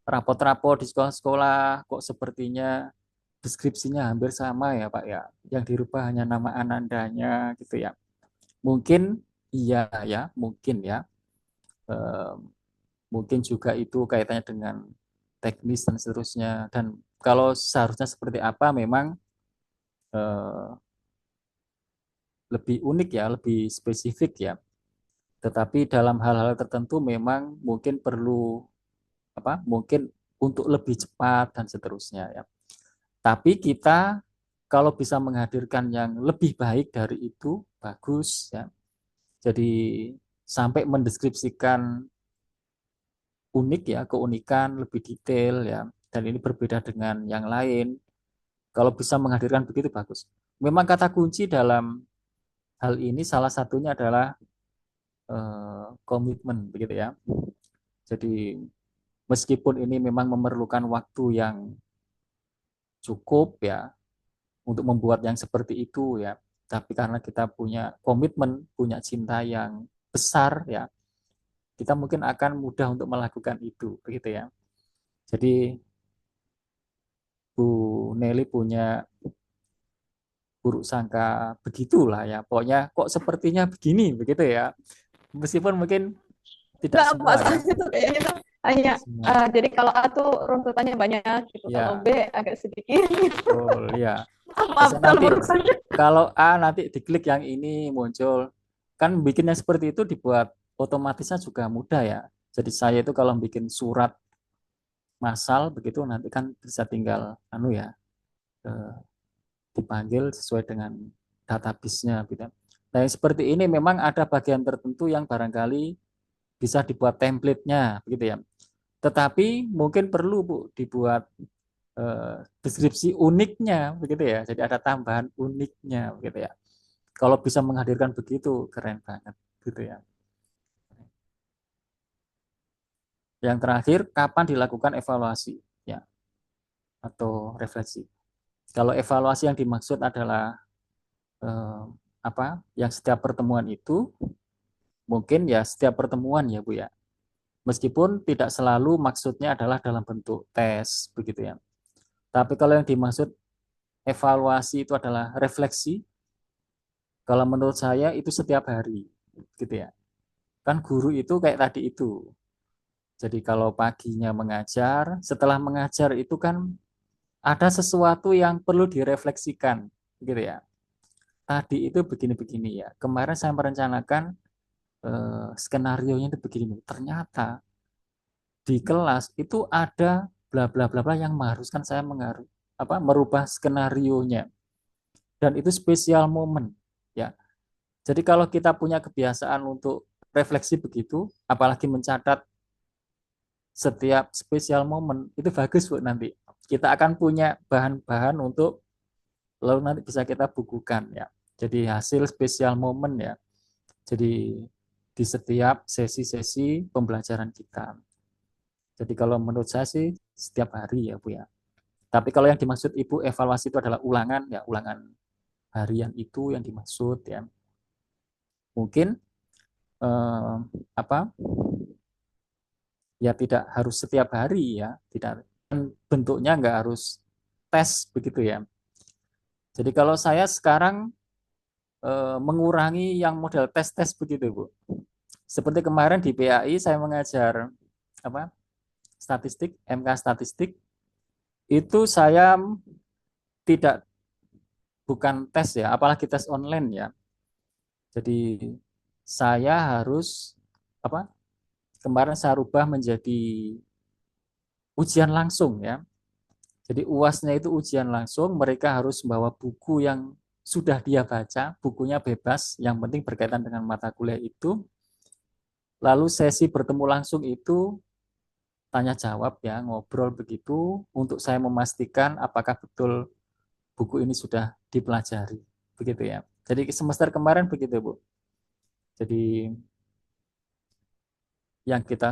rapot-rapot di sekolah-sekolah kok sepertinya deskripsinya hampir sama ya Pak ya. Yang dirubah hanya nama anandanya gitu ya. Mungkin iya ya, mungkin ya. Mungkin juga itu kaitannya dengan teknis dan seterusnya. Dan kalau seharusnya seperti apa memang lebih unik ya, lebih spesifik ya. Tetapi dalam hal-hal tertentu memang mungkin perlu mungkin untuk lebih cepat dan seterusnya ya. Tapi kita kalau bisa menghadirkan yang lebih baik dari itu bagus ya. Jadi sampai mendeskripsikan unik ya, keunikan lebih detail ya. dan ini berbeda dengan yang lain. Kalau bisa menghadirkan begitu bagus. Memang kata kunci dalam hal ini salah satunya adalah komitmen begitu ya. Jadi meskipun ini memang memerlukan waktu yang cukup ya untuk membuat yang seperti itu ya, tapi karena kita punya komitmen, punya cinta yang besar ya, kita mungkin akan mudah untuk melakukan itu begitu ya. Jadi Bu Nelly punya buruk sangka begitulah ya. Pokoknya kok sepertinya begini begitu ya. Meskipun mungkin tidak Enggak, semua ya. masalahnya tuh kayaknya tuh hanya Semua. jadi kalau A tuh runtutannya banyak gitu, kalau Ya, B agak sedikit. betul ya. Maaf Biasanya kalau nanti menurut saya. kalau A nanti diklik yang ini muncul. Kan bikinnya seperti itu dibuat otomatisnya juga mudah ya. Jadi saya itu kalau bikin surat massal begitu nanti kan bisa tinggal ya dipanggil sesuai dengan database-nya gitu. Nah, yang seperti ini memang ada bagian tertentu yang barangkali bisa dibuat template-nya begitu ya. Tetapi mungkin perlu Bu dibuat deskripsi uniknya begitu ya. Jadi ada tambahan uniknya begitu ya. Kalau bisa menghadirkan begitu keren banget gitu ya. Yang terakhir, kapan dilakukan evaluasi ya atau refleksi. Kalau evaluasi yang dimaksud adalah yang setiap pertemuan itu mungkin ya setiap pertemuan ya Bu ya. Meskipun tidak selalu maksudnya adalah dalam bentuk tes begitu ya. Tapi kalau yang dimaksud evaluasi itu adalah refleksi, kalau menurut saya itu setiap hari gitu ya. Kan guru itu kayak tadi itu. Jadi kalau paginya mengajar, setelah mengajar itu kan ada sesuatu yang perlu direfleksikan gitu ya. Tadi itu begini-begini ya. Kemarin saya merencanakan skenarionya itu begini. Ternyata di kelas itu ada bla bla bla bla yang mengharuskan saya merubah skenarionya. Dan itu spesial momen ya. Jadi kalau kita punya kebiasaan untuk refleksi begitu, apalagi mencatat setiap spesial momen, itu bagus Bu nanti. Kita akan punya bahan-bahan untuk lalu nanti bisa kita bukukan ya. Jadi hasil spesial momen ya. Jadi di setiap sesi-sesi pembelajaran kita. Jadi kalau menurut saya sih setiap hari ya Bu ya. Tapi kalau yang dimaksud Ibu evaluasi itu adalah ulangan ya, ulangan harian itu yang dimaksud ya. Mungkin eh, apa ya tidak harus setiap hari ya, tidak bentuknya nggak harus tes begitu ya. Jadi kalau saya sekarang mengurangi yang model tes-tes begitu Bu. Seperti kemarin di PAI saya mengajar statistik, MK statistik, itu saya tidak bukan tes ya, apalagi tes online ya. Jadi saya harus kemarin saya rubah menjadi ujian langsung ya. Jadi UASnya itu ujian langsung, mereka harus membawa buku yang sudah dia baca, bukunya bebas, yang penting berkaitan dengan mata kuliah itu. Lalu sesi bertemu langsung itu tanya jawab ya, ngobrol begitu untuk saya memastikan apakah betul buku ini sudah dipelajari. Begitu ya. Jadi semester kemarin begitu, Bu. Jadi yang kita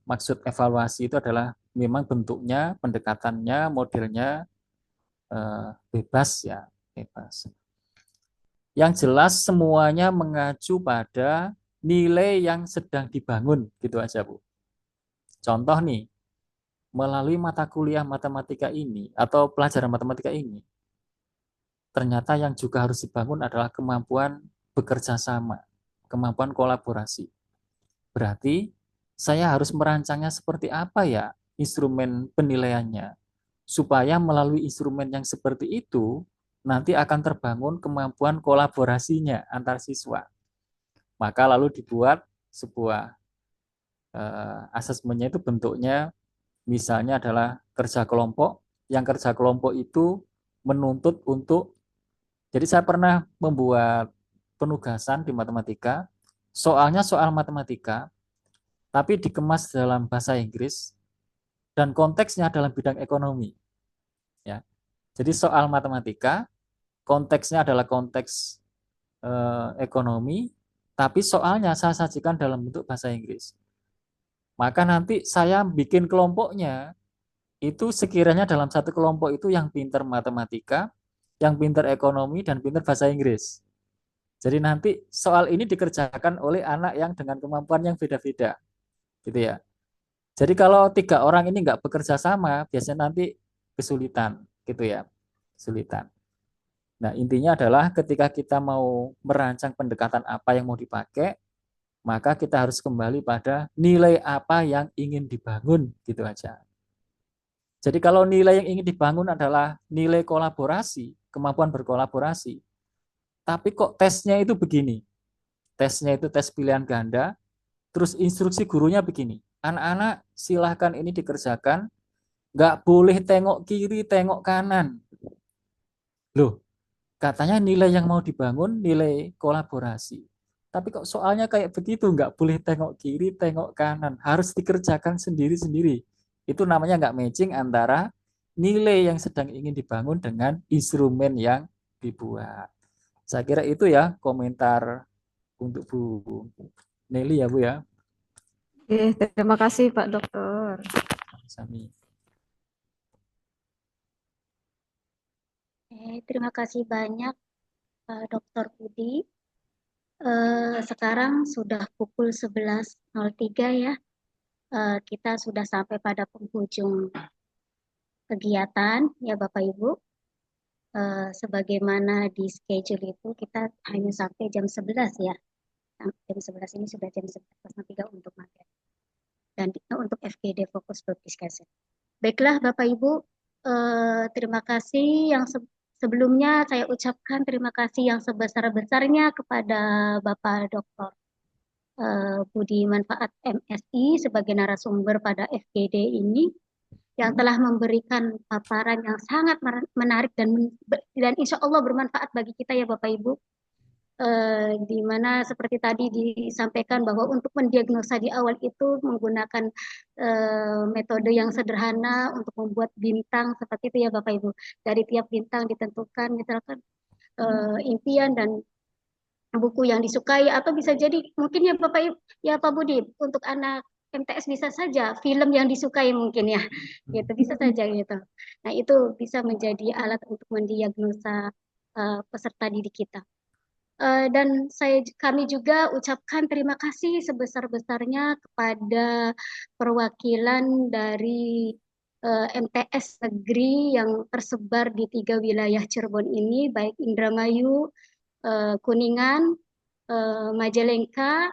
maksud evaluasi itu adalah memang bentuknya, pendekatannya, modelnya bebas ya, bebas. Yang jelas semuanya mengacu pada nilai yang sedang dibangun, gitu aja Bu. Contoh nih, melalui mata kuliah matematika ini atau pelajaran matematika ini, ternyata yang juga harus dibangun adalah kemampuan bekerja sama, kemampuan kolaborasi. Berarti saya harus merancangnya seperti apa ya instrumen penilaiannya, supaya melalui instrumen yang seperti itu nanti akan terbangun kemampuan kolaborasinya antar siswa. Maka lalu dibuat sebuah asesmennya itu bentuknya misalnya adalah kerja kelompok, yang kerja kelompok itu menuntut untuk, jadi saya pernah membuat penugasan di matematika, soalnya soal matematika, tapi dikemas dalam bahasa Inggris, dan konteksnya dalam bidang ekonomi. Ya. Jadi soal matematika, konteksnya adalah konteks ekonomi, tapi soalnya saya sajikan dalam bentuk bahasa Inggris. Maka nanti saya bikin kelompoknya, itu sekiranya dalam satu kelompok itu yang pinter matematika, yang pinter ekonomi, dan pinter bahasa Inggris. Jadi nanti soal ini dikerjakan oleh anak yang dengan kemampuan yang beda-beda, gitu ya. Jadi kalau 3 orang ini nggak bekerja sama, biasanya nanti kesulitan, gitu ya, kesulitan. Nah, intinya adalah ketika kita mau merancang pendekatan apa yang mau dipakai, maka kita harus kembali pada nilai apa yang ingin dibangun, gitu aja. Jadi kalau nilai yang ingin dibangun adalah nilai kolaborasi, kemampuan berkolaborasi, tapi kok tesnya itu begini, tesnya itu tes pilihan ganda, terus instruksi gurunya begini, anak-anak silahkan ini dikerjakan, nggak boleh tengok kiri, tengok kanan. Loh, katanya nilai yang mau dibangun nilai kolaborasi. Tapi kok soalnya kayak begitu, nggak boleh tengok kiri, tengok kanan, harus dikerjakan sendiri-sendiri. Itu namanya nggak matching antara nilai yang sedang ingin dibangun dengan instrumen yang dibuat. Saya kira itu ya komentar untuk Bu Nelly ya Bu ya. Terima kasih Pak Dokter. Sami. Terima kasih banyak Dr. Budi. Sekarang sudah pukul 11.03 ya. Kita sudah sampai pada penghujung kegiatan ya Bapak Ibu. Sebagaimana di schedule itu kita hanya sampai jam 11 ya. Jam 11 ini sudah jam 11.03 untuk materi. Dan untuk FGD Fokus Group Discussion. Baiklah Bapak Ibu, terima kasih yang sebelumnya saya ucapkan terima kasih yang sebesar-besarnya kepada Bapak Dr. Budi Manfaat MSI sebagai narasumber pada FGD ini yang telah memberikan paparan yang sangat menarik dan insya Allah bermanfaat bagi kita ya Bapak Ibu. Di mana seperti tadi disampaikan bahwa untuk mendiagnosa di awal itu menggunakan metode yang sederhana untuk membuat bintang seperti itu ya Bapak Ibu. Dari tiap bintang ditentukan misalkan impian dan buku yang disukai atau bisa jadi mungkin ya Bapak Ibu, ya Pak Budi untuk anak MTS bisa saja film yang disukai mungkin ya gitu bisa saja gitu. Nah itu bisa menjadi alat untuk mendiagnosa peserta didik kita. Dan kami juga ucapkan terima kasih sebesar-besarnya kepada perwakilan dari MTS negeri yang tersebar di 3 wilayah Cirebon ini, baik Indramayu, Kuningan, Majalengka,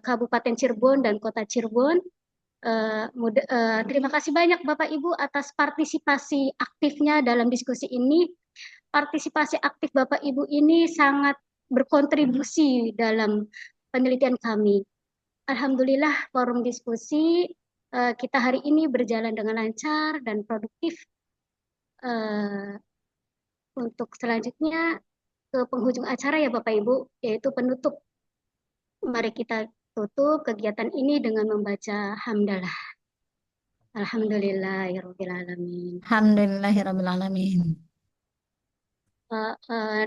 Kabupaten Cirebon, dan Kota Cirebon. Terima kasih banyak Bapak Ibu atas partisipasi aktifnya dalam diskusi ini. Partisipasi aktif Bapak Ibu ini sangat berkontribusi dalam penelitian kami. Alhamdulillah forum diskusi kita hari ini berjalan dengan lancar dan produktif. Untuk selanjutnya ke penghujung acara ya Bapak Ibu, yaitu penutup. Mari kita tutup kegiatan ini dengan membaca hamdalah. Alhamdulillahirrahmanirrahim. Alhamdulillahirrahmanirrahim.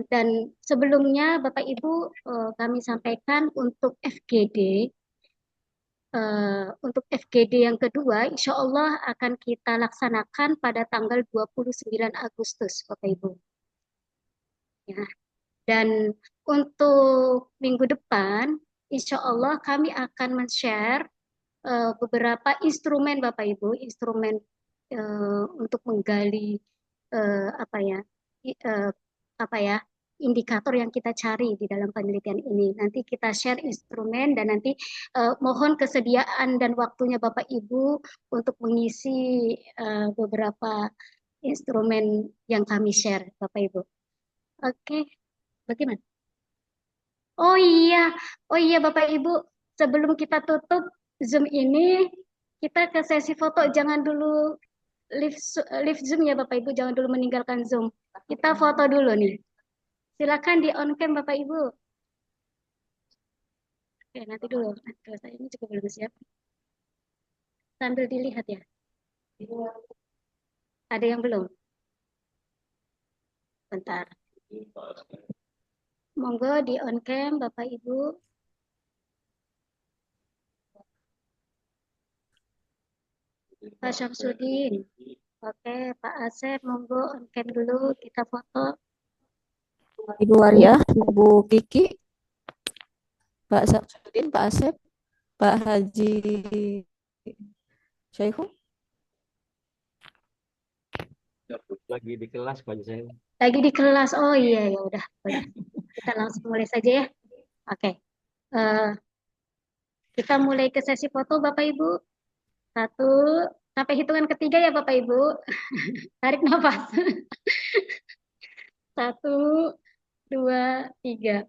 Dan sebelumnya Bapak Ibu kami sampaikan untuk FGD. Untuk FGD yang kedua, insya Allah akan kita laksanakan pada tanggal 29 Agustus, Bapak Ibu. Ya. Dan untuk minggu depan, insya Allah kami akan men-share beberapa instrumen Bapak Ibu, instrumen untuk menggali indikator yang kita cari di dalam penelitian ini. Nanti kita share instrumen dan nanti mohon kesediaan dan waktunya Bapak Ibu untuk mengisi beberapa instrumen yang kami share Bapak Ibu. Oke, bagaimana? Oh iya Bapak Ibu, sebelum kita tutup Zoom ini, kita ke sesi foto. Jangan dulu live Zoom ya Bapak Ibu, jangan dulu meninggalkan Zoom. Kita foto dulu nih. Silakan di on cam Bapak Ibu. Oke, nanti dulu. Saya ini juga belum siap. Sambil dilihat ya. Ada yang belum? Bentar. Monggo di on cam Bapak Ibu. Pak Syamsuddin. Oke, Pak Asep, monggo on cam dulu kita foto. Ibu Waria, Ibu Kiki, Pak Samsudin, Pak Asep, Pak Haji Syaihu. Lagi di kelas Pak saya. Lagi di kelas. Oh iya, ya udah. Kita langsung mulai saja ya. Oke. Eh, kita mulai ke sesi foto Bapak Ibu. 1, sampai hitungan ketiga ya Bapak Ibu. Tarik nafas. 1, 2, 3.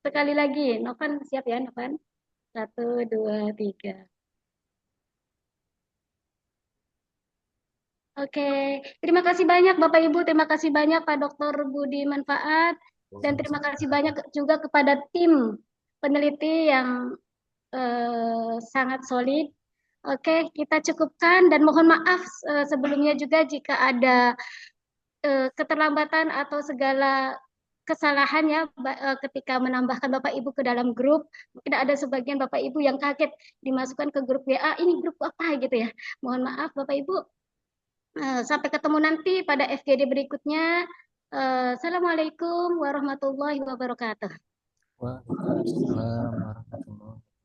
Sekali lagi, Novan siap ya Novan? 1, 2, 3. Oke, terima kasih banyak Bapak Ibu, terima kasih banyak Pak Dr. Budi Manfaat, dan terima kasih banyak juga kepada tim peneliti yang sangat solid. Oke, kita cukupkan dan mohon maaf sebelumnya juga jika ada keterlambatan atau segala kesalahan ya ketika menambahkan Bapak Ibu ke dalam grup. Mungkin ada sebagian Bapak Ibu yang kaget dimasukkan ke grup WA, ini grup apa gitu ya. Mohon maaf Bapak Ibu. Sampai ketemu nanti pada FGD berikutnya. Assalamualaikum warahmatullahi wabarakatuh. Waalaikumsalam warahmatullahi wabarakatuh.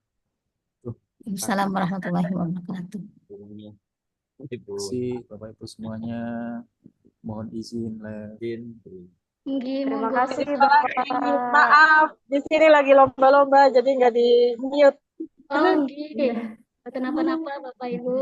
Assalamualaikum warahmatullahi wabarakatuh. Terima kasih Bapak Ibu semuanya. Mohon izin Levin. Terima kasih Bapak. Maaf, di sini lagi lomba-lomba jadi nggak di mute. Oh, nggih. Kenapa-napa Bapak Ibu.